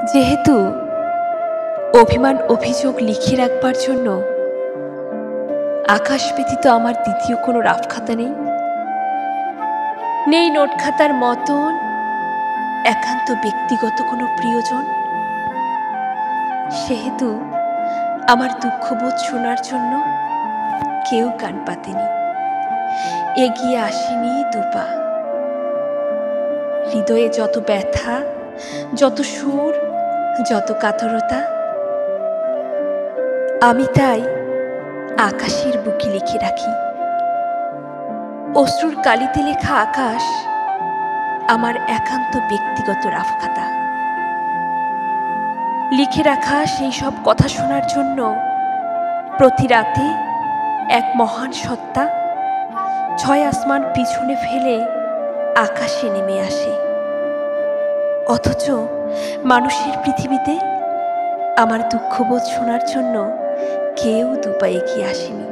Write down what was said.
যেহেতু অভিমান অভিযোগ লিখে রাখবার জন্য আকাশ ব্যতীত আমার দ্বিতীয় কোনো রাফ খাতা নেই, নেই নোট খাতার মতন একান্ত ব্যক্তিগত কোনো প্রিয়জন, সেহেতু আমার দুঃখবোধ শোনার জন্য কেউ কান পাতেনি, এগিয়ে আসেনি দুপা। হৃদয়ে যত ব্যথা, যত সুর, যত কাতরতা, আমি তাই আকাশের বুকে লিখে রাখি। অশ্রুর কালিতে লেখা আকাশ আমার একান্ত ব্যক্তিগত রাফখাতা। লিখে রাখা সেই সব কথা শোনার জন্য প্রতি রাতে এক মহান সত্তা ছয় আসমান পিছনে ফেলে আকাশে নেমে আসে, অথচ মানুষের পৃথিবীতে আমার দুঃখবোধ শোনার জন্য কেউ দুপা এগিয়ে আসেনি।